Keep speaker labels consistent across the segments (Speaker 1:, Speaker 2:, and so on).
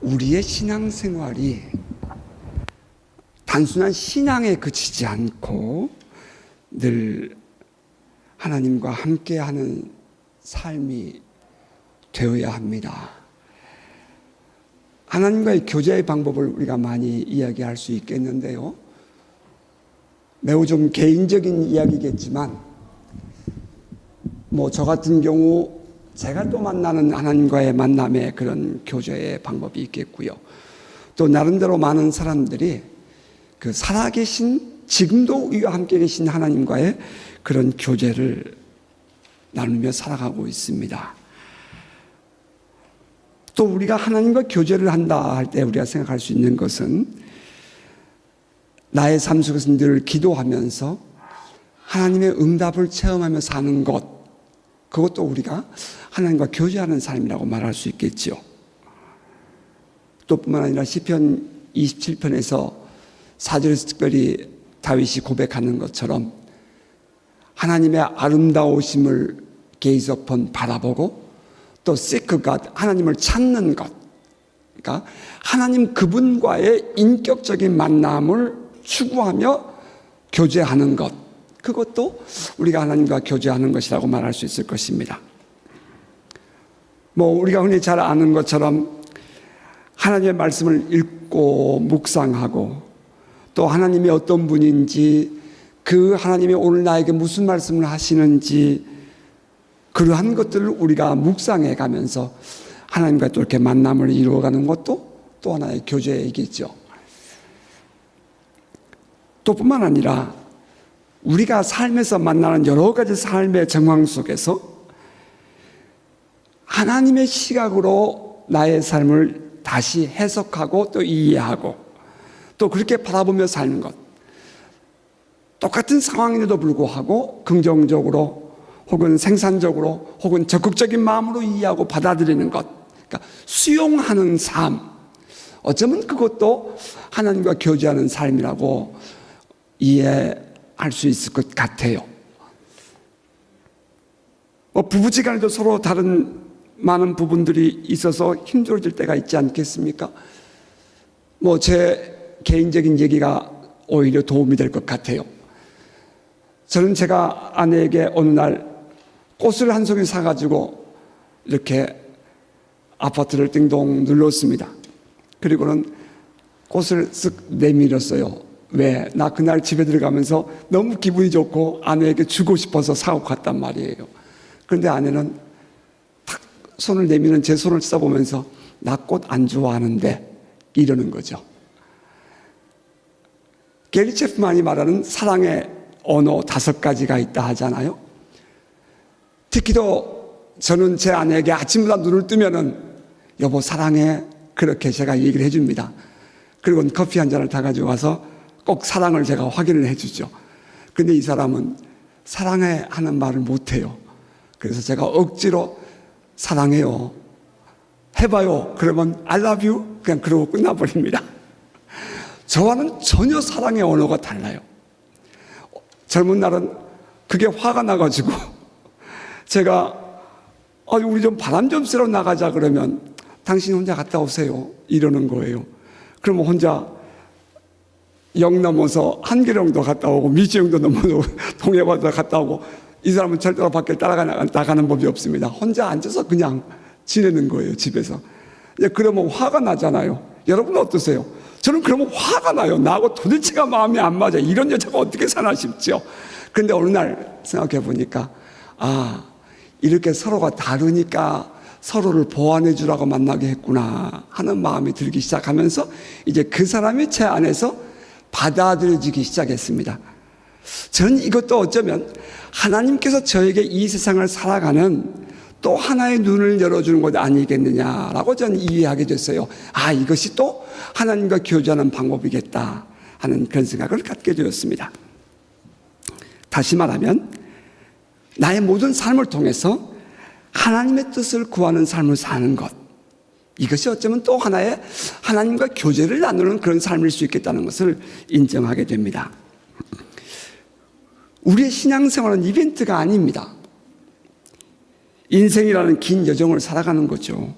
Speaker 1: 우리의 신앙생활이 단순한 신앙에 그치지 않고 늘 하나님과 함께하는 삶이 되어야 합니다. 하나님과의 교제의 방법을 우리가 많이 이야기할 수 있겠는데요, 매우 좀 개인적인 이야기겠지만 저 같은 경우 제가 또 만나는 하나님과의 만남의 그런 교제의 방법이 있겠고요, 또 나름대로 많은 사람들이 그 살아계신, 지금도 우리와 함께 계신 하나님과의 그런 교제를 나누며 살아가고 있습니다. 또 우리가 하나님과 교제를 한다 할 때 우리가 생각할 수 있는 것은 나의 삶 속에서 늘 기도하면서 하나님의 응답을 체험하며 사는 것, 그것도 우리가 하나님과 교제하는 삶이라고 말할 수 있겠지요. 또 뿐만 아니라 시편 27편에서 4절에서 특별히 다윗이 고백하는 것처럼 하나님의 아름다우심을 gaze upon, 바라보고, 또 seek God, 하나님을 찾는 것, 그러니까 하나님 그분과의 인격적인 만남을 추구하며 교제하는 것, 그것도 우리가 하나님과 교제하는 것이라고 말할 수 있을 것입니다. 우리가 흔히 잘 아는 것처럼 하나님의 말씀을 읽고 묵상하고, 또 하나님이 어떤 분인지, 그 하나님이 오늘 나에게 무슨 말씀을 하시는지, 그러한 것들을 우리가 묵상해 가면서 하나님과 또 이렇게 만남을 이루어가는 것도 또 하나의 교제이겠죠. 또 뿐만 아니라 우리가 삶에서 만나는 여러 가지 삶의 정황 속에서 하나님의 시각으로 나의 삶을 다시 해석하고 또 이해하고 또 그렇게 바라보며 사는 것, 똑같은 상황인데도 불구하고 긍정적으로 혹은 생산적으로 혹은 적극적인 마음으로 이해하고 받아들이는 것, 그러니까 수용하는 삶, 어쩌면 그것도 하나님과 교제하는 삶이라고 이해할 수 있을 것 같아요. 부부지간에도 서로 다른 많은 부분들이 있어서 힘들어질 때가 있지 않겠습니까? 제 개인적인 얘기가 오히려 도움이 될 것 같아요. 저는 제가 아내에게 어느 날 꽃을 한 송이 사가지고 이렇게 아파트를 띵동 눌렀습니다. 그리고는 꽃을 쓱 내밀었어요. 왜? 나 그날 집에 들어가면서 너무 기분이 좋고 아내에게 주고 싶어서 사고 갔단 말이에요. 그런데 아내는 탁 손을 내미는 제 손을 써보면서 나 꽃 안 좋아하는데 이러는 거죠. 게리 체프만이 말하는 사랑의 언어 5가지가 있다 하잖아요. 특히도 저는 제 아내에게 아침마다 눈을 뜨면은 여보 사랑해, 그렇게 제가 얘기를 해줍니다. 그리고 커피 한 잔을 다 가지고 와서 꼭 사랑을 제가 확인을 해주죠. 근데 이 사람은 사랑해 하는 말을 못해요. 그래서 제가 억지로 사랑해요, 해봐요, 그러면 I love you, 그냥 그러고 끝나버립니다. 저와는 전혀 사랑의 언어가 달라요. 젊은 날은 그게 화가 나가지고 제가 우리 좀 바람 좀 쐬러 나가자 그러면 당신 혼자 갔다 오세요 이러는 거예요. 그러면 혼자 영 넘어서 한계령도 갔다 오고 미지영도 넘어서 동해바다 갔다 오고, 이 사람은 절대로 밖에 나가는 법이 없습니다. 혼자 앉아서 그냥 지내는 거예요, 집에서. 그러면 화가 나잖아요. 여러분 어떠세요? 저는 그러면 화가 나요. 나하고 도대체가 마음이 안 맞아. 이런 여자가 어떻게 사나 싶죠. 그런데 어느 날 생각해 보니까 이렇게 서로가 다르니까 서로를 보완해 주라고 만나게 했구나 하는 마음이 들기 시작하면서 이제 그 사람이 제 안에서 받아들여지기 시작했습니다. 저는 이것도 어쩌면 하나님께서 저에게 이 세상을 살아가는 또 하나의 눈을 열어주는 것 아니겠느냐라고 저는 이해하게 됐어요. 이것이 또 하나님과 교제하는 방법이겠다 하는 그런 생각을 갖게 되었습니다. 다시 말하면 나의 모든 삶을 통해서 하나님의 뜻을 구하는 삶을 사는 것, 이것이 어쩌면 또 하나의 하나님과 교제를 나누는 그런 삶일 수 있겠다는 것을 인정하게 됩니다. 우리의 신앙생활은 이벤트가 아닙니다. 인생이라는 긴 여정을 살아가는 거죠.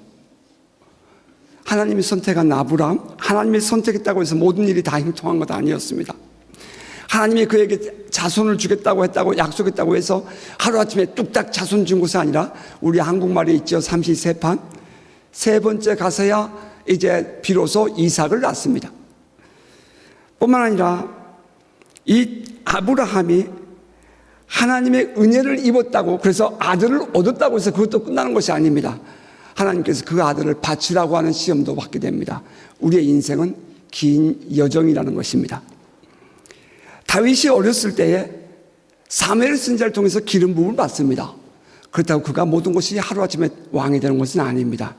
Speaker 1: 하나님이 선택한 아브라함, 하나님이 선택했다고 해서 모든 일이 다 형통한 것 아니었습니다. 하나님이 그에게 자손을 주겠다고 했다고 약속했다고 해서 하루아침에 뚝딱 자손 준 것이 아니라 우리 한국말에 있죠. 삼시세판. 세 번째 가서야 이제 비로소 이삭을 낳습니다. 뿐만 아니라 이 아브라함이 하나님의 은혜를 입었다고 그래서 아들을 얻었다고 해서 그것도 끝나는 것이 아닙니다. 하나님께서 그 아들을 바치라고 하는 시험도 받게 됩니다. 우리의 인생은 긴 여정이라는 것입니다. 다윗이 어렸을 때에 사무엘 선지자를 통해서 기름 부음을 받습니다. 그렇다고 그가 모든 것이 하루아침에 왕이 되는 것은 아닙니다.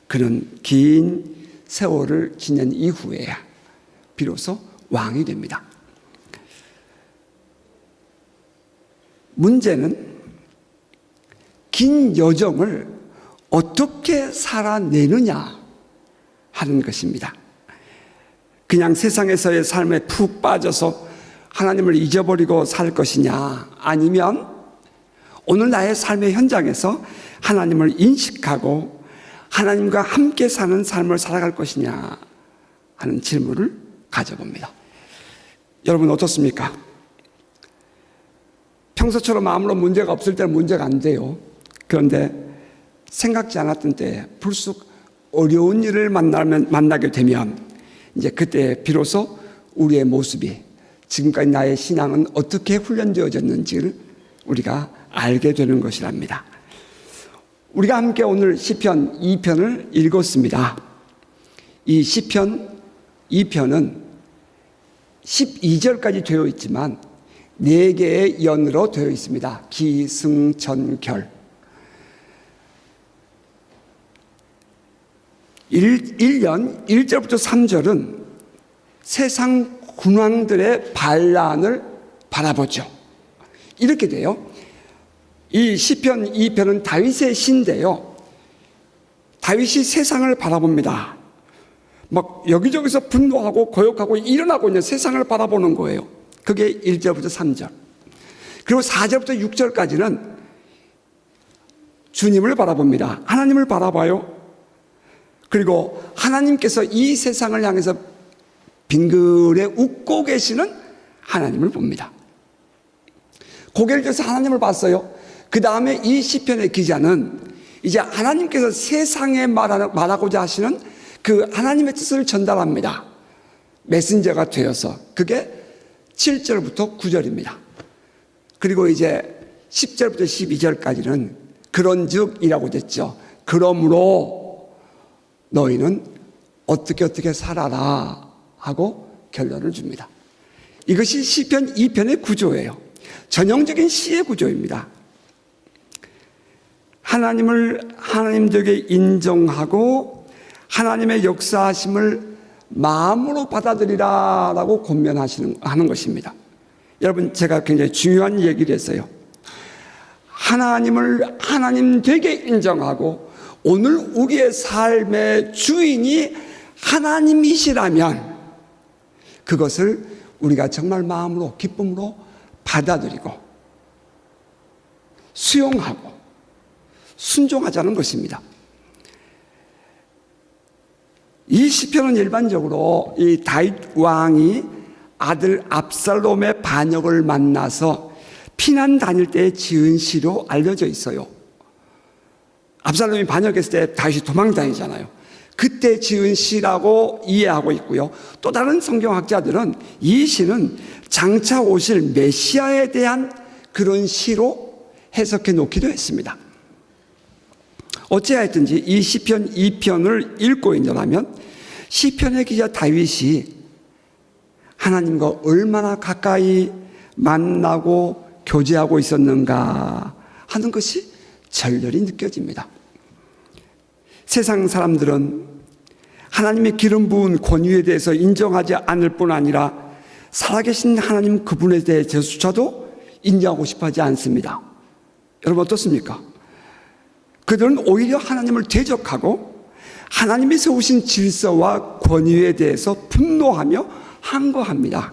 Speaker 1: 그는 긴 세월을 지낸 이후에야 비로소 왕이 됩니다. 문제는 긴 여정을 어떻게 살아내느냐 하는 것입니다. 그냥 세상에서의 삶에 푹 빠져서 하나님을 잊어버리고 살 것이냐, 아니면 오늘 나의 삶의 현장에서 하나님을 인식하고 하나님과 함께 사는 삶을 살아갈 것이냐 하는 질문을 가져봅니다. 여러분 어떻습니까? 평소처럼 아무런 문제가 없을 때는 문제가 안 돼요. 그런데 생각지 않았던 때에 불쑥 어려운 일을 만나게 되면 이제 그때 비로소 우리의 모습이 지금까지 나의 신앙은 어떻게 훈련되어졌는지를 우리가 알게 되는 것이랍니다. 우리가 함께 오늘 시편 2편을 읽었습니다. 이 시편 2편은 12절까지 되어 있지만 4개의 연으로 되어 있습니다. 기승전결. 1년 1절부터 3절은 세상 군왕들의 반란을 바라보죠. 이렇게 돼요. 이 시편 2편은 다윗의 시인데요. 다윗이 세상을 바라봅니다. 막 여기저기서 분노하고 고욕하고 일어나고 있는 세상을 바라보는 거예요. 그게 1절부터 3절. 그리고 4절부터 6절까지는 주님을 바라봅니다. 하나님을 바라봐요. 그리고 하나님께서 이 세상을 향해서 빙그레 웃고 계시는 하나님을 봅니다. 고개를 들어서 하나님을 봤어요. 그 다음에 이 시편의 기자는 이제 하나님께서 세상에 말하고자 하시는 그 하나님의 뜻을 전달합니다. 메신저가 되어서. 그게 7절부터 9절입니다. 그리고 이제 10절부터 12절까지는 그런즉이라고 됐죠. 그러므로 너희는 어떻게 살아라 하고 결론을 줍니다. 이것이 시편 2편의 구조예요. 전형적인 시의 구조입니다. 하나님을 하나님되게 인정하고 하나님의 역사하심을 마음으로 받아들이라라고 권면하는 것입니다. 여러분, 제가 굉장히 중요한 얘기를 했어요. 하나님을 하나님 되게 인정하고 오늘 우리의 삶의 주인이 하나님이시라면 그것을 우리가 정말 마음으로 기쁨으로 받아들이고 수용하고 순종하자는 것입니다. 이 시편은 일반적으로 이 다윗 왕이 아들 압살롬의 반역을 만나서 피난 다닐 때 지은 시로 알려져 있어요. 압살롬이 반역했을 때 다윗이 도망 다니잖아요. 그때 지은 시라고 이해하고 있고요. 또 다른 성경학자들은 이 시는 장차 오실 메시아에 대한 그런 시로 해석해 놓기도 했습니다. 어찌하였든지 이 시편 2편을 읽고 있느라면 시편의 기자 다윗이 하나님과 얼마나 가까이 만나고 교제하고 있었는가 하는 것이 절절히 느껴집니다. 세상 사람들은 하나님의 기름 부은 권위에 대해서 인정하지 않을 뿐 아니라 살아계신 하나님 그분에 대해서조차도 인정하고 싶어 하지 않습니다. 여러분 어떻습니까? 그들은 오히려 하나님을 대적하고 하나님이 세우신 질서와 권위에 대해서 분노하며 항거합니다.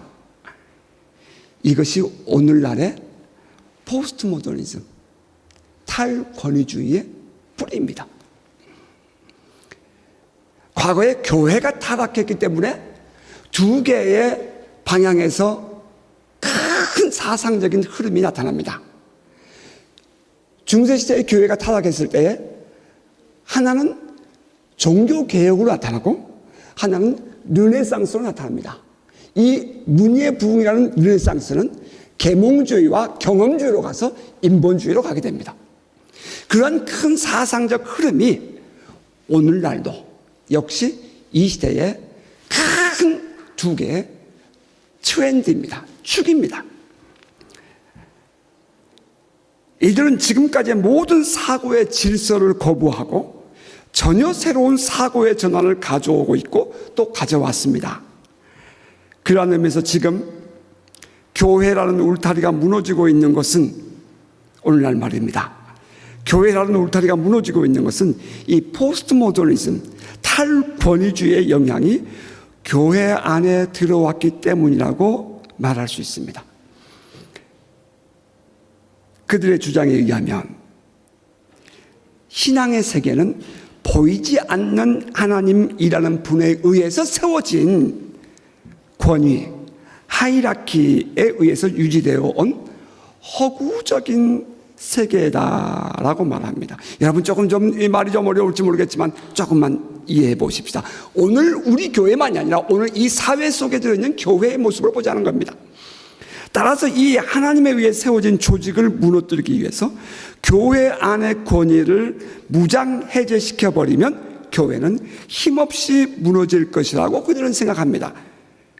Speaker 1: 이것이 오늘날의 포스트 모더니즘, 탈권위주의의 뿌리입니다. 과거에 교회가 타락했기 때문에 두 개의 방향에서 큰 사상적인 흐름이 나타납니다. 중세시대의 교회가 타락했을 때에 하나는 종교개혁으로 나타나고 하나는 르네상스로 나타납니다. 이 문예의 부흥이라는 르네상스는 계몽주의와 경험주의로 가서 인본주의로 가게 됩니다. 그런 큰 사상적 흐름이 오늘날도 역시 이 시대의 큰 두 개의 트렌드입니다. 축입니다. 이들은 지금까지의 모든 사고의 질서를 거부하고 전혀 새로운 사고의 전환을 가져오고 있고 또 가져왔습니다. 그러한 의미에서 지금 교회라는 울타리가 무너지고 있는 것은 오늘날 말입니다. 교회라는 울타리가 무너지고 있는 것은 이 포스트 모더니즘, 탈권위주의의 영향이 교회 안에 들어왔기 때문이라고 말할 수 있습니다. 그들의 주장에 의하면 신앙의 세계는 보이지 않는 하나님이라는 분에 의해서 세워진 권위, 하이라키에 의해서 유지되어 온 허구적인 세계다라고 말합니다. 여러분 조금 이 말이 좀 어려울지 모르겠지만 조금만 이해해 보십시다. 오늘 우리 교회만이 아니라 오늘 이 사회 속에 들어있는 교회의 모습을 보자는 겁니다. 따라서 이 하나님에 의해 세워진 조직을 무너뜨리기 위해서 교회 안의 권위를 무장해제시켜버리면 교회는 힘없이 무너질 것이라고 그들은 생각합니다.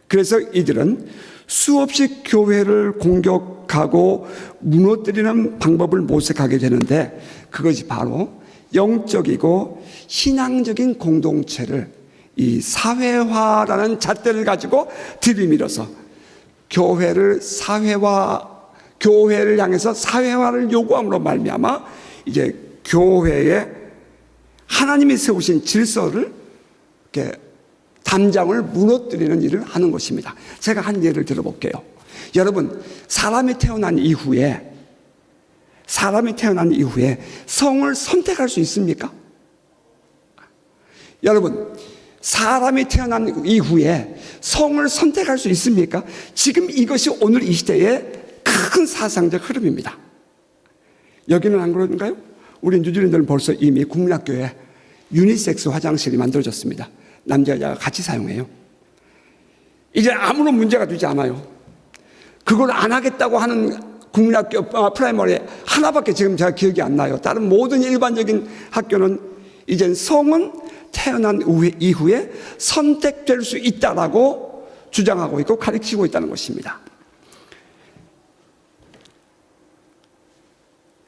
Speaker 1: 그래서 이들은 수없이 교회를 공격하고 무너뜨리는 방법을 모색하게 되는데 그것이 바로 영적이고 신앙적인 공동체를 이 사회화라는 잣대를 가지고 들이밀어서 교회를 향해서 사회화를 요구함으로 말미암아 이제 교회에 하나님이 세우신 질서를 이렇게 담장을 무너뜨리는 일을 하는 것입니다. 제가 한 예를 들어볼게요. 여러분, 사람이 태어난 이후에 성을 선택할 수 있습니까? 여러분, 사람이 태어난 이후에 성을 선택할 수 있습니까? 지금 이것이 오늘 이 시대의 큰 사상적 흐름입니다. 여기는 안 그런가요? 우리 뉴질랜드는 벌써 이미 국민학교에 유니섹스 화장실이 만들어졌습니다. 남자 여자가 같이 사용해요. 이제 아무런 문제가 되지 않아요. 그걸 안 하겠다고 하는 국민학교 프라이머리 하나밖에 지금 제가 기억이 안 나요. 다른 모든 일반적인 학교는 이젠 성은 태어난 이후에 선택될 수 있다라고 주장하고 있고 가르치고 있다는 것입니다.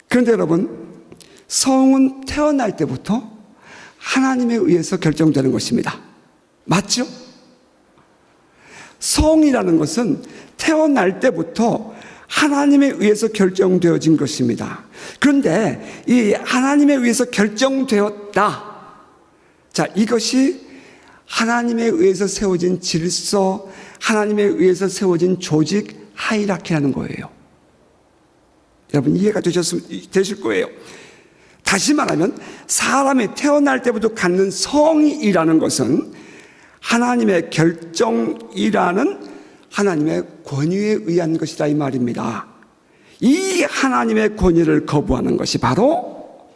Speaker 1: 그런데 여러분, 성은 태어날 때부터 하나님에 의해서 결정되는 것입니다. 맞죠? 성이라는 것은 태어날 때부터 하나님에 의해서 결정되어진 것입니다. 그런데 이 하나님에 의해서 결정되었다. 자, 이것이 하나님에 의해서 세워진 질서, 하나님에 의해서 세워진 조직, 하이라키라는 거예요. 여러분 이해가 되실 거예요. 다시 말하면 사람이 태어날 때부터 갖는 성이라는 것은 하나님의 결정이라는 하나님의 권위에 의한 것이다 이 말입니다. 이 하나님의 권위를 거부하는 것이 바로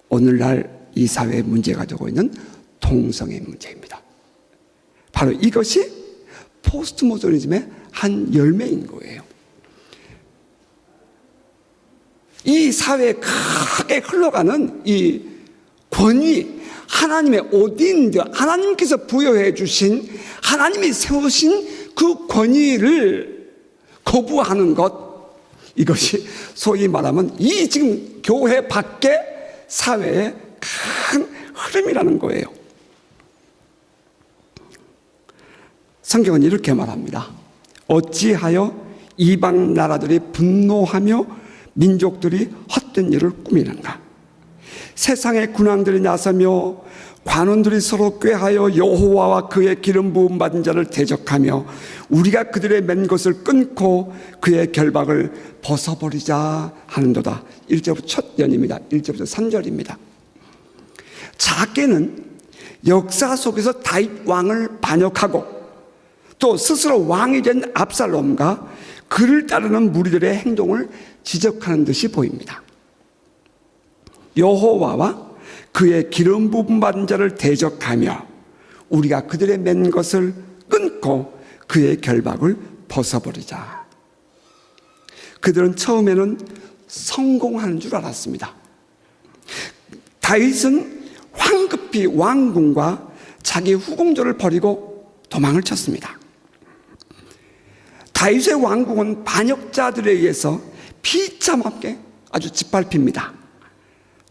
Speaker 1: 오늘날 이 사회의 문제가 되고 있는 동성애 문제입니다. 바로 이것이 포스트 모더니즘의 한 열매인 거예요. 이 사회에 크게 흘러가는 이 권위, 하나님의 오딘, 하나님께서 부여해 주신, 하나님이 세우신 그 권위를 거부하는 것, 이것이 소위 말하면 이 지금 교회 밖의 사회의 큰 흐름이라는 거예요. 성경은 이렇게 말합니다. 어찌하여 이방 나라들이 분노하며 민족들이 헛된 일을 꾸미는가? 세상의 군왕들이 나서며 관원들이 서로 꾀하여 여호와와 그의 기름 부음 받은 자를 대적하며 우리가 그들의 맨 것을 끊고 그의 결박을 벗어버리자 하는도다. 1절부터 첫 연입니다. 1절부터 3절입니다. 작게는 역사 속에서 다윗 왕을 반역하고 또 스스로 왕이 된 압살롬과 그를 따르는 무리들의 행동을 지적하는 듯이 보입니다. 여호와와 그의 기름 부음 받은 자를 대적하며 우리가 그들의 맨 것을 끊고 그의 결박을 벗어버리자. 그들은 처음에는 성공하는 줄 알았습니다. 다윗은 황급히 왕궁과 자기 후궁들을 버리고 도망을 쳤습니다. 다윗의 왕궁은 반역자들에 의해서 비참하게 아주 짓밟힙니다.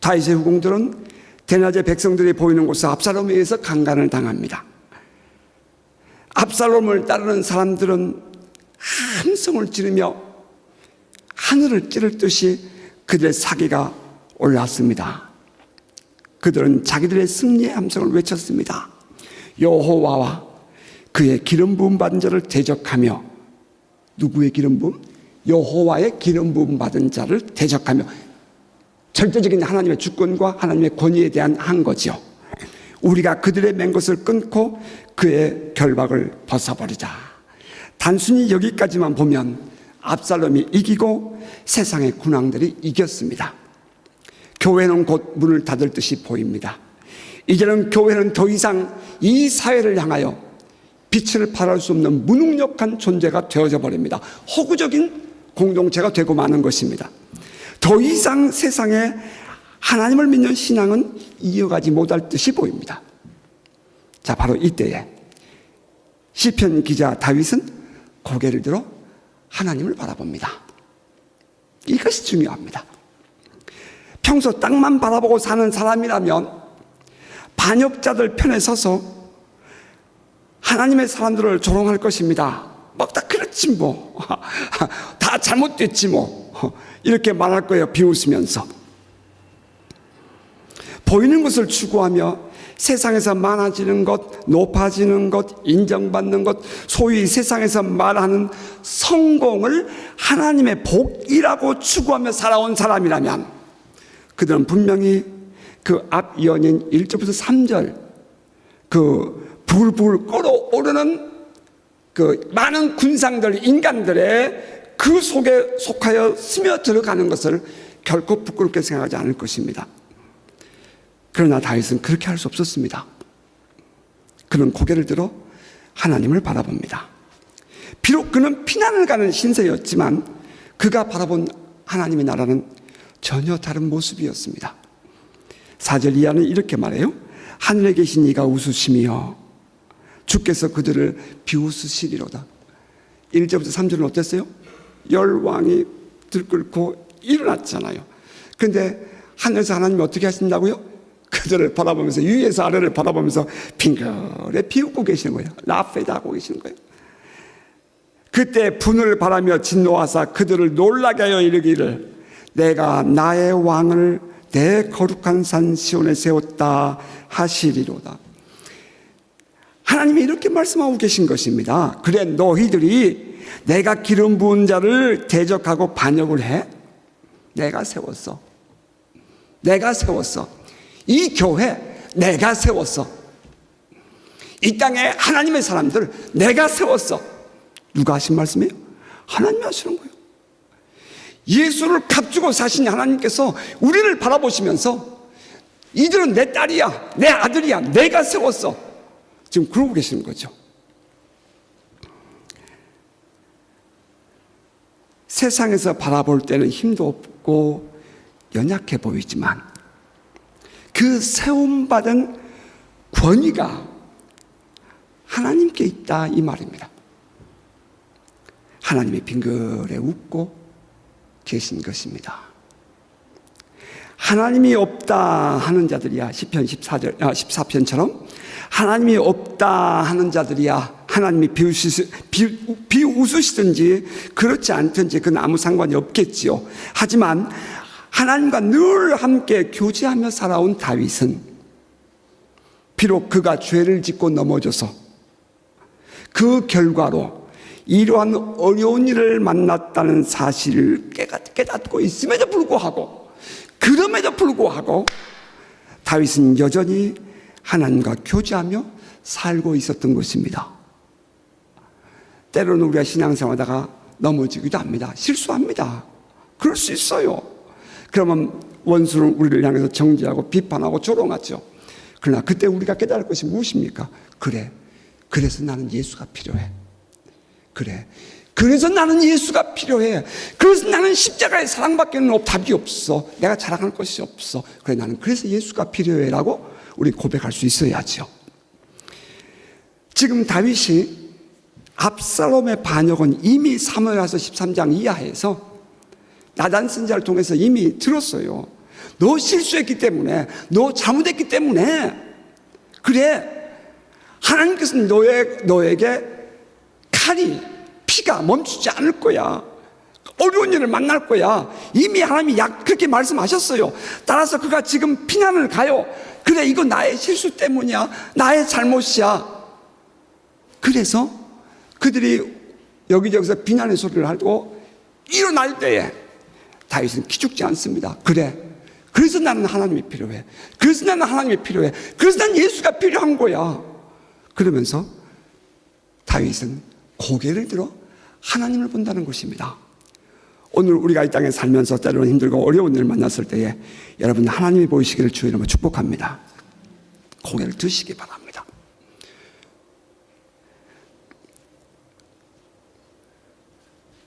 Speaker 1: 다윗의 후궁들은 대낮에 백성들이 보이는 곳에 압살롬에 의해서 강간을 당합니다. 압살롬을 따르는 사람들은 함성을 지르며 하늘을 찌를 듯이 그들의 사기가 올랐습니다. 그들은 자기들의 승리의 함성을 외쳤습니다. 여호와와 그의 기름 부음 받은 자를 대적하며, 누구의 기름 부음? 여호와의 기름 부음 받은 자를 대적하며, 절대적인 하나님의 주권과 하나님의 권위에 대한 한 거죠. 우리가 그들의 맨 것을 끊고 그의 결박을 벗어버리자. 단순히 여기까지만 보면 압살롬이 이기고 세상의 군왕들이 이겼습니다. 교회는 곧 문을 닫을 듯이 보입니다. 이제는 교회는 더 이상 이 사회를 향하여 빛을 발할 수 없는 무능력한 존재가 되어져 버립니다. 허구적인 공동체가 되고 마는 것입니다. 더 이상 세상에 하나님을 믿는 신앙은 이어가지 못할 듯이 보입니다. 자, 바로 이때에 시편 기자 다윗은 고개를 들어 하나님을 바라봅니다. 이것이 중요합니다. 평소 땅만 바라보고 사는 사람이라면 반역자들 편에 서서 하나님의 사람들을 조롱할 것입니다. 막 다 그렇지 뭐, 다 잘못됐지 뭐, 이렇게 말할 거예요. 비웃으면서. 보이는 것을 추구하며 세상에서 많아지는 것, 높아지는 것, 인정받는 것, 소위 세상에서 말하는 성공을 하나님의 복이라고 추구하며 살아온 사람이라면 그들은 분명히 그 앞 연인 1절부터 3절 그 불불 끓어오르는 그 많은 군상들, 인간들의 그 속에 속하여 스며들어가는 것을 결코 부끄럽게 생각하지 않을 것입니다. 그러나 다윗은 그렇게 할 수 없었습니다. 그는 고개를 들어 하나님을 바라봅니다. 비록 그는 피난을 가는 신세였지만 그가 바라본 하나님의 나라는 전혀 다른 모습이었습니다. 4절 이하는 이렇게 말해요. 하늘에 계신 이가 웃으시며 주께서 그들을 비웃으시리로다. 1절부터 3절은 어땠어요? 열왕이 들끓고 일어났잖아요. 그런데 하늘에서 하나님이 어떻게 하신다고요? 그들을 바라보면서, 위에서 아래를 바라보면서 빙그레 비웃고 계시는 거예요. 라페다 하고 계시는 거예요. 그때 분을 바라며 진노하사 그들을 놀라게 하여 이르기를 내가 나의 왕을 내 거룩한 산 시온에 세웠다 하시리로다. 하나님이 이렇게 말씀하고 계신 것입니다. 그래, 너희들이 내가 기름 부은 자를 대적하고 반역을 해? 내가 세웠어. 내가 세웠어. 이 교회 내가 세웠어. 이 땅에 하나님의 사람들 내가 세웠어. 누가 하신 말씀이에요? 하나님이 하시는 거예요. 예수를 값주고 사신 하나님께서 우리를 바라보시면서 이들은 내 딸이야, 내 아들이야, 내가 세웠어. 지금 그러고 계시는 거죠. 세상에서 바라볼 때는 힘도 없고 연약해 보이지만 그 세움받은 권위가 하나님께 있다, 이 말입니다. 하나님이 빙그레 웃고 계신 것입니다. 하나님이 없다 하는 자들이야, 시편 14편처럼 하나님이 없다 하는 자들이야 하나님이 비웃으시든지 그렇지 않든지 그건 아무 상관이 없겠지요. 하지만 하나님과 늘 함께 교제하며 살아온 다윗은 비록 그가 죄를 짓고 넘어져서 그 결과로 이러한 어려운 일을 만났다는 사실을 깨닫고 있음에도 불구하고, 그럼에도 불구하고 다윗은 여전히 하나님과 교제하며 살고 있었던 것입니다. 때로는 우리가 신앙생활하다가 넘어지기도 합니다. 실수합니다. 그럴 수 있어요. 그러면 원수는 우리를 향해서 정죄하고 비판하고 조롱하죠. 그러나 그때 우리가 깨달을 것이 무엇입니까? 그래, 그래서 나는 예수가 필요해. 그래, 그래서 나는 예수가 필요해. 그래서 나는 십자가의 사랑밖에는 답이 없어. 내가 자랑할 것이 없어. 그래, 나는 그래서 예수가 필요해 라고 우리 고백할 수 있어야죠. 지금 다윗이 압살롬의 반역은 이미 사무엘하서 13장 이하에서 나단 선지자를 통해서 이미 들었어요. 너 실수했기 때문에, 너 잘못했기 때문에, 그래, 하나님께서는 너에게 칼이, 피가 멈추지 않을 거야. 어려운 일을 만날 거야. 이미 하나님이 그렇게 말씀하셨어요. 따라서 그가 지금 피난을 가요. 그래, 이거 나의 실수 때문이야. 나의 잘못이야. 그래서 그들이 여기저기서 비난의 소리를 하고 일어날 때에 다윗은 기죽지 않습니다. 그래, 그래서 나는 하나님이 필요해. 그래서 나는 하나님이 필요해. 그래서 난 예수가 필요한 거야. 그러면서 다윗은 고개를 들어 하나님을 본다는 것입니다. 오늘 우리가 이 땅에 살면서 때로는 힘들고 어려운 일을 만났을 때에 여러분 하나님이 보이시기를 주의 이름으로 축복합니다. 고개를 드시기 바랍니다.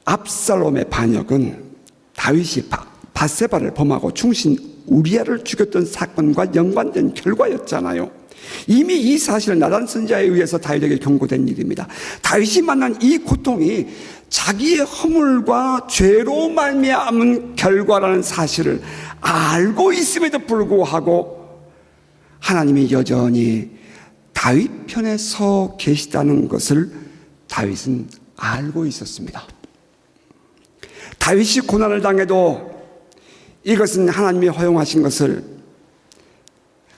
Speaker 1: 압살롬의 반역은 다윗이 밧세바를 범하고 충신 우리아를 죽였던 사건과 연관된 결과였잖아요. 이미 이 사실은 나단 선지자에 의해서 다윗에게 경고된 일입니다. 다윗이 만난 이 고통이 자기의 허물과 죄로 말미암은 결과라는 사실을 알고 있음에도 불구하고 하나님이 여전히 다윗 편에 서 계시다는 것을 다윗은 알고 있었습니다. 다윗이 고난을 당해도 이것은 하나님이 허용하신 것을,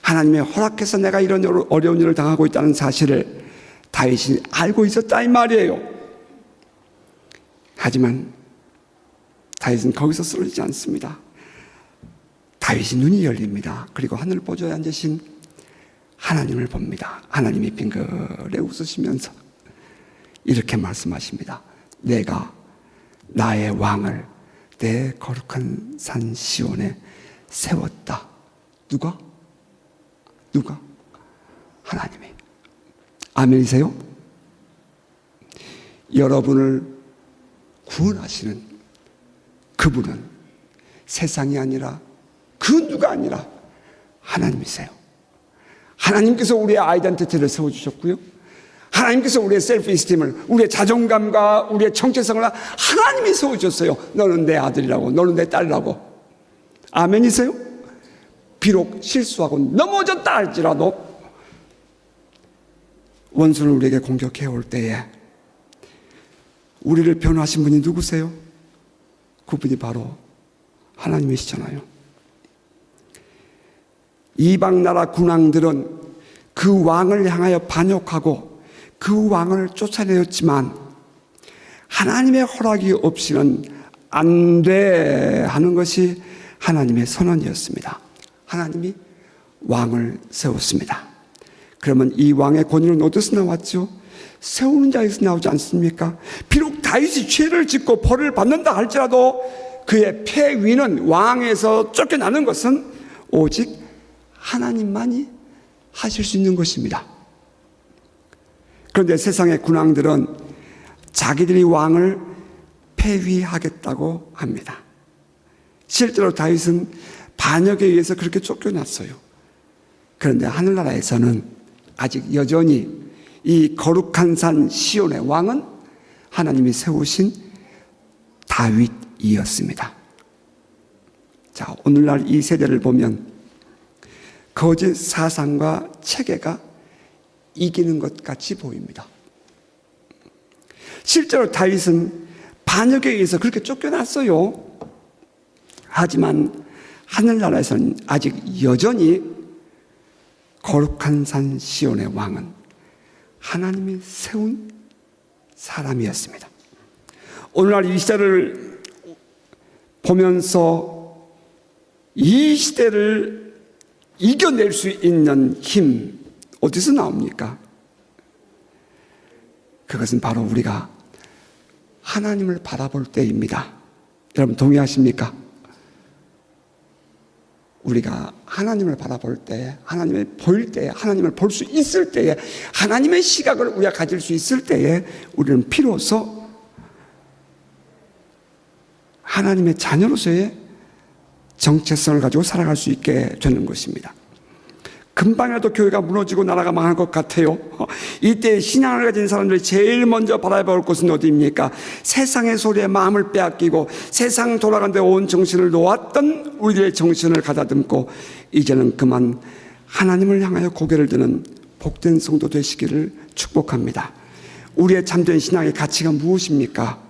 Speaker 1: 하나님이 허락해서 내가 이런 어려운 일을 당하고 있다는 사실을 다윗이 알고 있었다 이 말이에요. 하지만 다윗은 거기서 쓰러지지 않습니다. 다윗이 눈이 열립니다. 그리고 하늘 보좌에 앉으신 하나님을 봅니다. 하나님이 빙그레 웃으시면서 이렇게 말씀하십니다. 내가 나의 왕을 내 거룩한 산 시온에 세웠다. 누가? 하나님이. 아멘이세요? 여러분을 구원하시는 그분은 세상이 아니라 그 누가 아니라 하나님이세요. 하나님께서 우리의 아이덴티티를 세워주셨고요. 하나님께서 우리의 셀프 이스팀을, 우리의 자존감과 우리의 정체성을 하나님이 세워주셨어요. 너는 내 아들이라고, 너는 내 딸이라고. 아멘이세요? 비록 실수하고 넘어졌다 할지라도 원수는 우리에게 공격해 올 때에 우리를 변호하신 분이 누구세요? 그분이 바로 하나님이시잖아요. 이방 나라 군왕들은 그 왕을 향하여 반역하고 그 왕을 쫓아내었지만 하나님의 허락이 없이는 안 돼 하는 것이 하나님의 선언이었습니다. 하나님이 왕을 세웠습니다. 그러면 이 왕의 권위는 어디서 나왔죠? 세우는 자에서 나오지 않습니까? 비록 다윗이 죄를 짓고 벌을 받는다 할지라도 그의 폐위는 왕에서 쫓겨나는 것은 오직 하나님만이 하실 수 있는 것입니다. 그런데 세상의 군왕들은 자기들이 왕을 폐위하겠다고 합니다. 실제로 다윗은 반역에 의해서 그렇게 쫓겨났어요. 그런데 하늘나라에서는 아직 여전히 이 거룩한 산 시온의 왕은 하나님이 세우신 다윗이었습니다. 자, 오늘날 이 세대를 보면 거짓 사상과 체계가 이기는 것 같이 보입니다. 실제로 다윗은 반역에 의해서 그렇게 쫓겨났어요. 하지만 하늘나라에서는 아직 여전히 거룩한 산 시온의 왕은 하나님이 세운 사람이었습니다. 오늘날 이 시대를 보면서 이 시대를 이겨낼 수 있는 힘, 어디서 나옵니까? 그것은 바로 우리가 하나님을 바라볼 때입니다. 여러분 동의하십니까? 우리가 하나님을 바라볼 때, 하나님을 보일 때, 하나님을 볼 수 있을 때에, 하나님의 시각을 우리가 가질 수 있을 때에 우리는 비로소 하나님의 자녀로서의 정체성을 가지고 살아갈 수 있게 되는 것입니다. 금방이라도 교회가 무너지고 나라가 망할 것 같아요. 이때 신앙을 가진 사람들이 제일 먼저 바라볼 곳은 어디입니까? 세상의 소리에 마음을 빼앗기고 세상 돌아가는 데 온 정신을 놓았던 우리들의 정신을 가다듬고 이제는 그만 하나님을 향하여 고개를 드는 복된 성도 되시기를 축복합니다. 우리의 참된 신앙의 가치가 무엇입니까?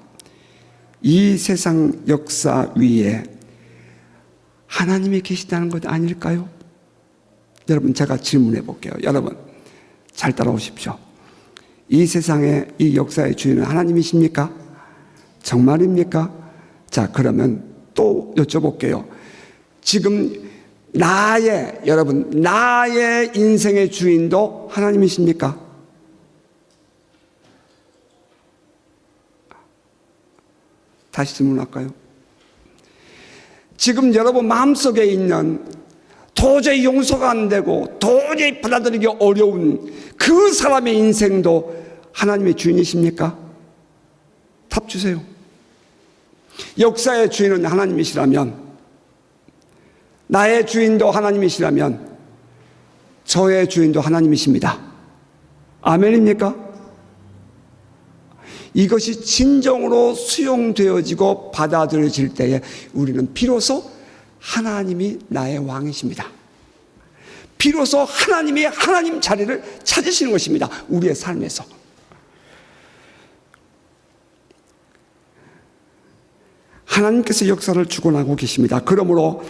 Speaker 1: 이 세상 역사 위에 하나님이 계시다는 것 아닐까요? 여러분 제가 질문해 볼게요. 여러분 잘 따라오십시오. 이 세상의 이 역사의 주인은 하나님이십니까? 정말입니까? 자, 그러면 또 여쭤볼게요. 지금 여러분 나의 인생의 주인도 하나님이십니까? 다시 질문할까요? 지금 여러분 마음속에 있는 도저히 용서가 안 되고 도저히 받아들이기 어려운 그 사람의 인생도 하나님의 주인이십니까? 답 주세요. 역사의 주인은 하나님이시라면, 나의 주인도 하나님이시라면 저의 주인도 하나님이십니다. 아멘입니까? 이것이 진정으로 수용되어지고 받아들여질 때에 우리는 비로소 하나님이 나의 왕이십니다. 비로소 하나님이 하나님 자리를 찾으시는 것입니다. 우리의 삶에서. 하나님께서 역사를 주관하고 계십니다. 그러므로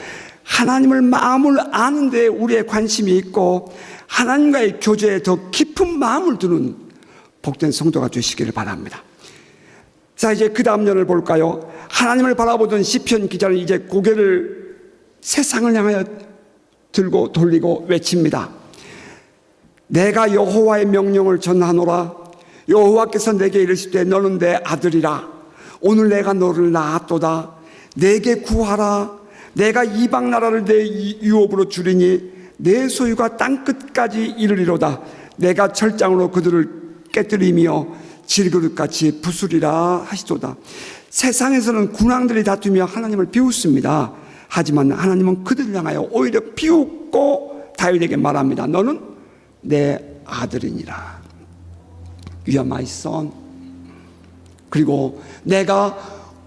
Speaker 1: 하나님을 마음을 아는 데 우리의 관심이 있고 하나님과의 교제에 더 깊은 마음을 두는 복된 성도가 되시기를 바랍니다. 자, 이제 그 다음 년을 볼까요? 하나님을 바라보던 시편 기자는 이제 고개를 세상을 향하여 들고 돌리고 외칩니다. 내가 여호와의 명령을 전하노라. 여호와께서 내게 이르시되 너는 내 아들이라. 오늘 내가 너를 낳았도다. 내게 구하라. 내가 이방 나라를 내 유업으로 주리니 내 소유가 땅끝까지 이르리로다. 내가 철장으로 그들을 깨뜨리며 질그릇같이 부수리라 하시도다. 세상에서는 군왕들이 다투며 하나님을 비웃습니다. 하지만 하나님은 그들을 향하여 오히려 비웃고 다윗에게 말합니다. 너는 내 아들이니라. You are my son. 그리고 내가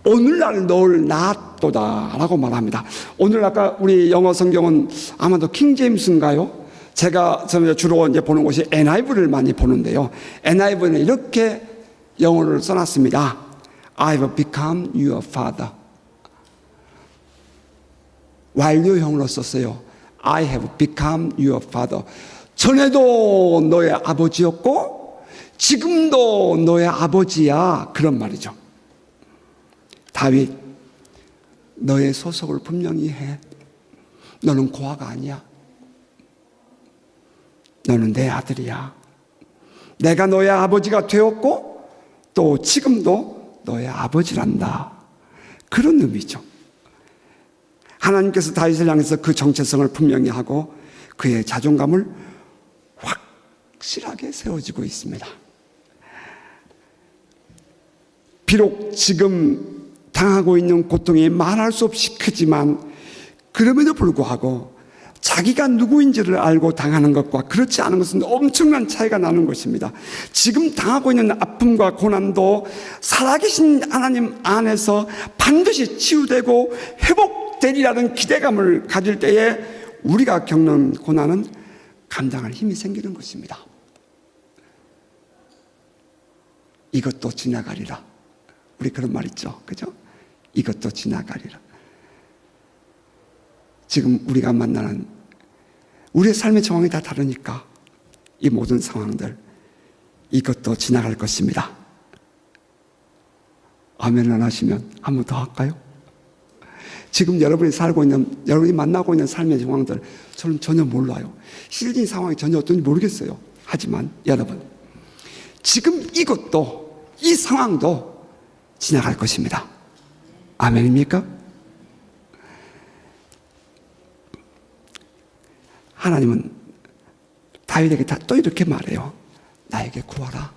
Speaker 1: 오늘날 너를 낳았도다 라고 말합니다. 오늘 아까 우리 영어 성경은 아마도 킹제임스인가요? 저는 주로 이제 보는 곳이 NIV를 많이 보는데요. NIV는 이렇게 영어를 써놨습니다. I have become your father. 완료형으로 썼어요. I have become your father. 전에도 너의 아버지였고 지금도 너의 아버지야. 그런 말이죠. 다윗, 너의 소속을 분명히 해. 너는 고아가 아니야. 너는 내 아들이야. 내가 너의 아버지가 되었고 또 지금도 너의 아버지란다. 그런 의미죠. 하나님께서 다윗을 향해서 그 정체성을 분명히 하고 그의 자존감을 확실하게 세워지고 있습니다. 비록 지금 당하고 있는 고통이 말할 수 없이 크지만 그럼에도 불구하고 자기가 누구인지를 알고 당하는 것과 그렇지 않은 것은 엄청난 차이가 나는 것입니다. 지금 당하고 있는 아픔과 고난도 살아계신 하나님 안에서 반드시 치유되고 회복되리라는 기대감을 가질 때에 우리가 겪는 고난은 감당할 힘이 생기는 것입니다. 이것도 지나가리라. 우리 그런 말 있죠. 그죠? 이것도 지나가리라. 지금 우리가 만나는 우리의 삶의 정황이 다 다르니까 이 모든 상황들 이것도 지나갈 것입니다. 아멘 안 하시면 한 번 더 할까요? 지금 여러분이 살고 있는, 여러분이 만나고 있는 삶의 상황들 저는 전혀 몰라요. 실질 상황이 전혀 어떤지 모르겠어요. 하지만 여러분, 지금 이것도, 이 상황도 지나갈 것입니다. 아멘입니까? 하나님은 다윗에게 또 이렇게 말해요. 나에게 구하라.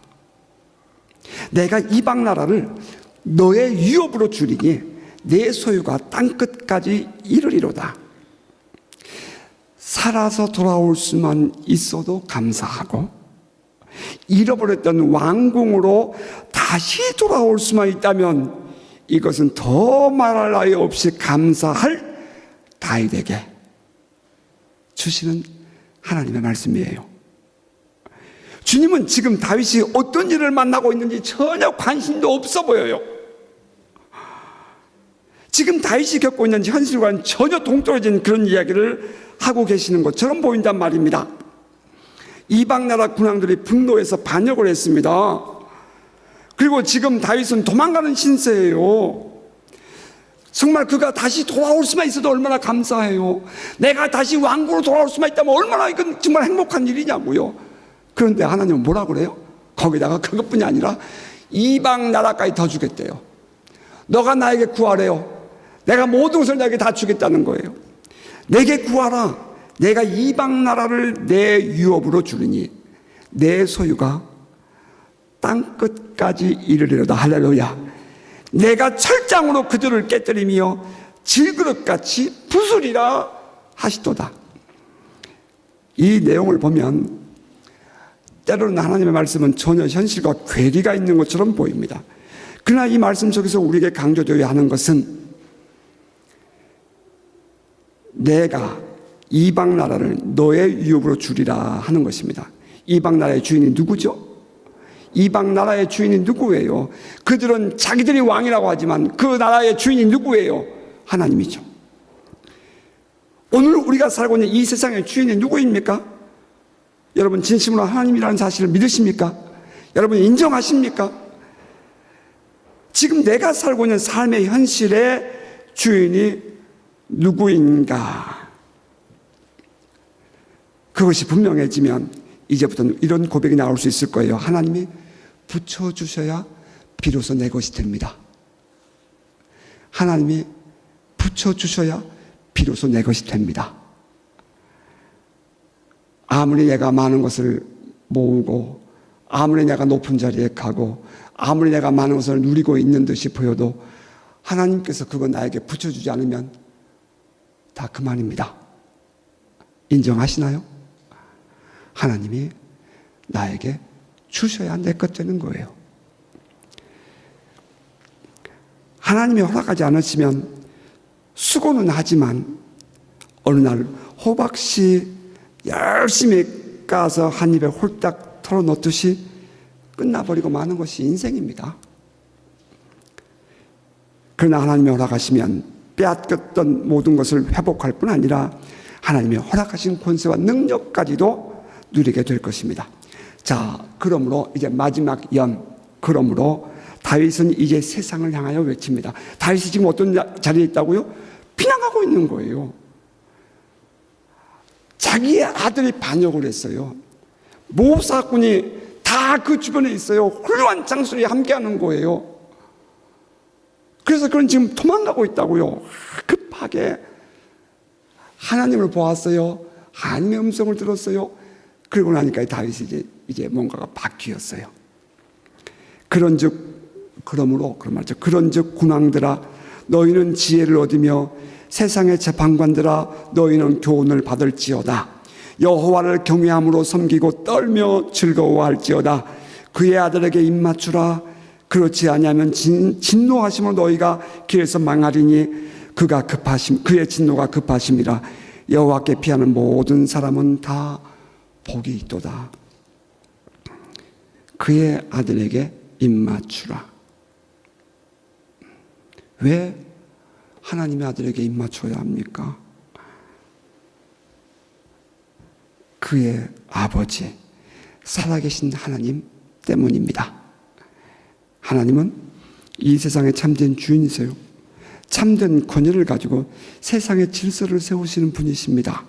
Speaker 1: 내가 이방 나라를 너의 유업으로 주리니 내 소유가 땅끝까지 이르리로다. 살아서 돌아올 수만 있어도 감사하고 잃어버렸던 왕궁으로 다시 돌아올 수만 있다면 이것은 더 말할 나위 없이 감사할 다윗에게 주시는 하나님의 말씀이에요. 주님은 지금 다윗이 어떤 일을 만나고 있는지 전혀 관심도 없어 보여요. 지금 다윗이 겪고 있는 현실과는 전혀 동떨어진 그런 이야기를 하고 계시는 것처럼 보인단 말입니다. 이방 나라 군왕들이 분노해서 반역을 했습니다. 그리고 지금 다윗은 도망가는 신세예요. 정말 그가 다시 돌아올 수만 있어도 얼마나 감사해요. 내가 다시 왕국으로 돌아올 수만 있다면 얼마나 이건 정말 행복한 일이냐고요. 그런데 하나님은 뭐라 그래요? 거기다가 그것뿐이 아니라 이방 나라까지 더 주겠대요. 너가 나에게 구하래요. 내가 모든 것을 너에게 다 주겠다는 거예요. 내게 구하라. 내가 이방 나라를 내 유업으로 주리니 내 소유가 땅끝까지 이르리로다. 할렐루야. 내가 철장으로 그들을 깨뜨리며 질그릇같이 부수리라 하시도다. 이 내용을 보면 때로는 하나님의 말씀은 전혀 현실과 괴리가 있는 것처럼 보입니다. 그러나 이 말씀 속에서 우리에게 강조되어야 하는 것은 내가 이방 나라를 너의 유업으로 주리라 하는 것입니다. 이방 나라의 주인이 누구죠? 이방 나라의 주인이 누구예요? 그들은 자기들이 왕이라고 하지만 그 나라의 주인이 누구예요? 하나님이죠. 오늘 우리가 살고 있는 이 세상의 주인이 누구입니까? 여러분 진심으로 하나님이라는 사실을 믿으십니까? 여러분 인정하십니까? 지금 내가 살고 있는 삶의 현실의 주인이 누구인가? 그것이 분명해지면 이제부터는 이런 고백이 나올 수 있을 거예요. 하나님이 붙여주셔야 비로소 내 것이 됩니다. 하나님이 붙여주셔야 비로소 내 것이 됩니다. 아무리 내가 많은 것을 모으고 아무리 내가 높은 자리에 가고 아무리 내가 많은 것을 누리고 있는 듯이 보여도 하나님께서 그거 나에게 붙여주지 않으면 다 그만입니다. 인정하시나요? 하나님이 나에게 주셔야 내 것 되는 거예요. 하나님이 허락하지 않으시면 수고는 하지만 어느 날 호박씨 열심히 까서 한 입에 홀딱 털어놓듯이 끝나버리고 마는 것이 인생입니다. 그러나 하나님이 허락하시면 빼앗겼던 모든 것을 회복할 뿐 아니라 하나님이 허락하신 권세와 능력까지도 누리게 될 것입니다. 자, 그러므로 이제 마지막 그러므로 다윗은 이제 세상을 향하여 외칩니다. 다윗이 지금 어떤 자리에 있다고요? 피난하고 있는 거예요. 자기의 아들이 반역을 했어요. 모압 사군이 다 그 주변에 있어요. 훌륭한 장수들이 함께하는 거예요. 그래서 그는 지금 도망가고 있다고요. 급하게 하나님을 보았어요. 하나님의 음성을 들었어요. 그러고 나니까 다윗이 이제 뭔가가 바뀌었어요. 그런즉 군왕들아 너희는 지혜를 얻으며 세상의 재판관들아 너희는 교훈을 받을지어다. 여호와를 경외함으로 섬기고 떨며 즐거워할지어다. 그의 아들에게 입맞추라. 그렇지 아니하면 진노하심으로 너희가 길에서 망하리니 그의 진노가 급하심이라. 여호와께 피하는 모든 사람은 다 복이 있도다. 그의 아들에게 입맞추라. 왜 하나님의 아들에게 입맞춰야 합니까? 그의 아버지, 살아계신 하나님 때문입니다. 하나님은 이 세상의 참된 주인이세요. 참된 권위를 가지고 세상의 질서를 세우시는 분이십니다.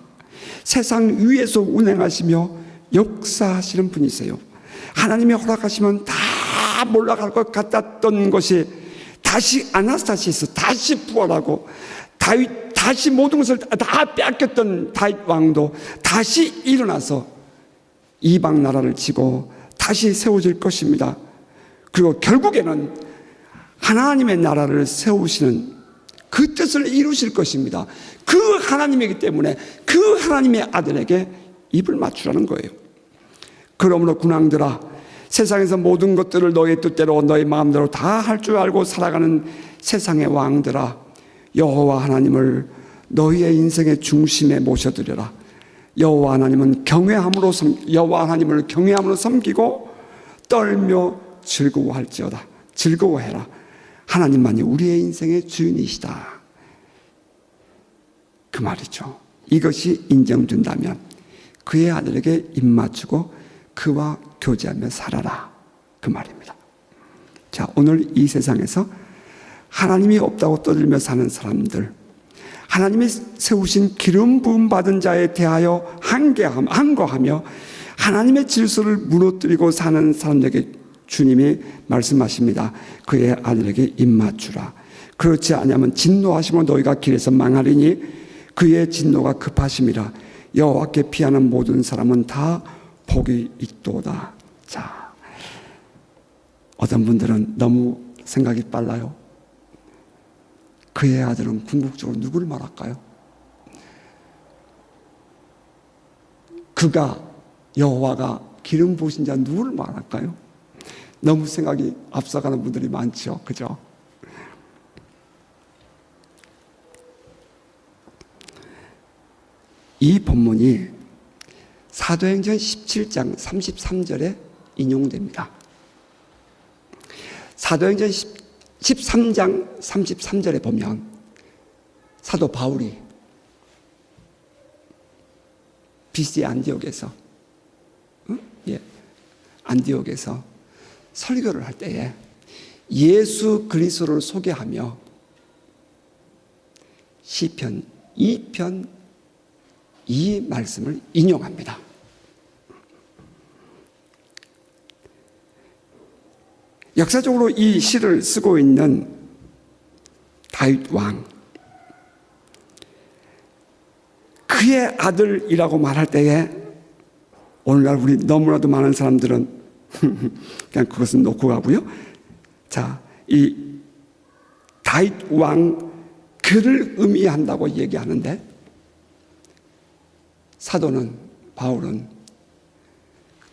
Speaker 1: 세상 위에서 운행하시며 역사하시는 분이세요. 하나님이 허락하시면 다 몰락할 것 같았던 것이 다시 아나스타시스, 다시 부활하고 다윗 다시 모든 것을 다 빼앗겼던 다윗 왕도 다시 일어나서 이방 나라를 치고 다시 세워질 것입니다. 그리고 결국에는 하나님의 나라를 세우시는 그 뜻을 이루실 것입니다. 그 하나님이기 때문에 그 하나님의 아들에게 입을 맞추라는 거예요. 그러므로 군왕들아, 세상에서 모든 것들을 너의 뜻대로 너의 마음대로 다 할 줄 알고 살아가는 세상의 왕들아, 여호와 하나님을 너희의 인생의 중심에 모셔드려라. 여호와 하나님을 경외함으로 섬기고 떨며 즐거워할지어다. 즐거워해라. 하나님만이 우리의 인생의 주인이시다. 그 말이죠. 이것이 인정된다면 그의 아들에게 입맞추고 그와 교제하며 살아라. 그 말입니다. 자, 오늘 이 세상에서 하나님이 없다고 떠들며 사는 사람들, 하나님이 세우신 기름 부음 받은 자에 대하여 항거하며 하나님의 질서를 무너뜨리고 사는 사람들에게 주님이 말씀하십니다. 그의 아들에게 입맞추라. 그렇지 않으면 진노하시고 너희가 길에서 망하리니 그의 진노가 급하심이라. 여호와께 피하는 모든 사람은 다 복이 있도다. 자, 어떤 분들은 너무 생각이 빨라요. 그의 아들은 궁극적으로 누구를 말할까요? 그가, 여호와가 기름 부으신 자 누구를 말할까요? 너무 생각이 앞서가는 분들이 많죠. 그죠? 이 본문이 사도행전 17장 33절에 인용됩니다. 사도행전 13장 33절에 보면 사도 바울이 BC 안디옥에서 안디옥에서 설교를 할 때에 예수 그리스도를 소개하며 시편 2편 이 말씀을 인용합니다. 역사적으로 이 시를 쓰고 있는 다윗 왕, 그의 아들이라고 말할 때에 오늘날 우리 너무나도 많은 사람들은 그냥 그것은 놓고 가고요. 자, 이 다윗 왕 그를 의미한다고 얘기하는데 사도는 바울은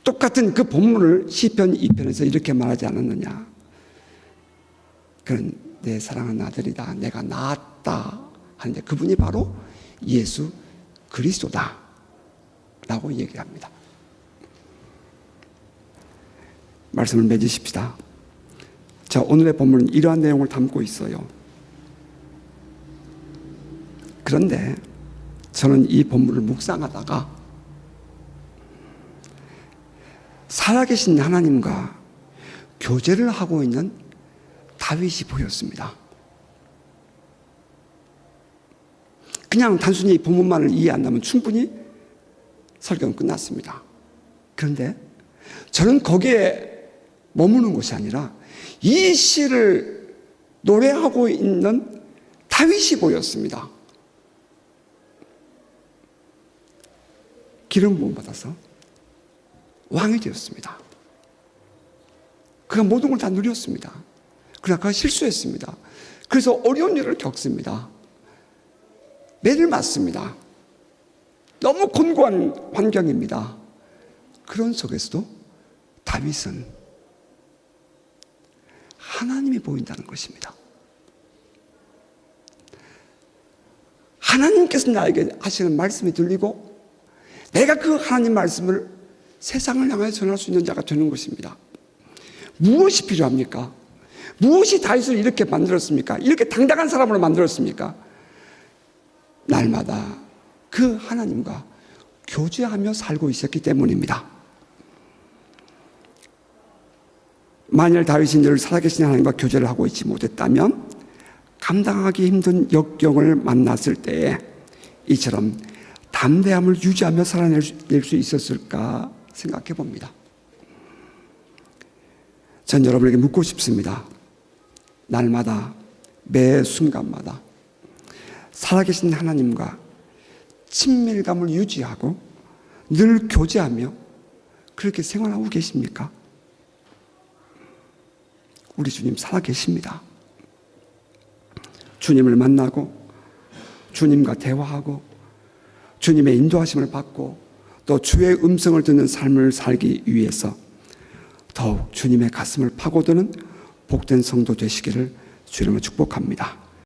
Speaker 1: 똑같은 그 본문을 시편 2편에서 이렇게 말하지 않았느냐. 그는 내 사랑하는 아들이다. 내가 낳았다. 하는데 그분이 바로 예수 그리스도다. 라고 얘기합니다. 말씀을 맺으십시다. 자, 오늘의 본문은 이러한 내용을 담고 있어요. 그런데 저는 이 본문을 묵상하다가 살아계신 하나님과 교제를 하고 있는 다윗이 보였습니다. 그냥 단순히 본문만을 이해한다면 충분히 설교는 끝났습니다. 그런데 저는 거기에 머무는 것이 아니라 이 시를 노래하고 있는 다윗이 보였습니다. 기름 부음 받아서 왕이 되었습니다. 그가 모든 걸 다 누렸습니다. 그러나 그가 실수했습니다. 그래서 어려운 일을 겪습니다. 매를 맞습니다. 너무 곤고한 환경입니다. 그런 속에서도 다윗은 하나님이 보인다는 것입니다. 하나님께서 나에게 하시는 말씀이 들리고 내가 그 하나님 말씀을 세상을 향해 전할 수 있는 자가 되는 것입니다. 무엇이 필요합니까? 무엇이 다윗을 이렇게 만들었습니까? 이렇게 당당한 사람으로 만들었습니까? 날마다 그 하나님과 교제하며 살고 있었기 때문입니다. 만일 다윗이 늘 살아계신 하나님과 교제를 하고 있지 못했다면 감당하기 힘든 역경을 만났을 때에 이처럼 담대함을 유지하며 살아낼 수 있었을까 생각해 봅니다. 전 여러분에게 묻고 싶습니다. 날마다, 매 순간마다 살아계신 하나님과 친밀감을 유지하고 늘 교제하며 그렇게 생활하고 계십니까? 우리 주님 살아계십니다. 주님을 만나고 주님과 대화하고 주님의 인도하심을 받고 또 주의 음성을 듣는 삶을 살기 위해서 더욱 주님의 가슴을 파고드는 복된 성도 되시기를 주님을 축복합니다.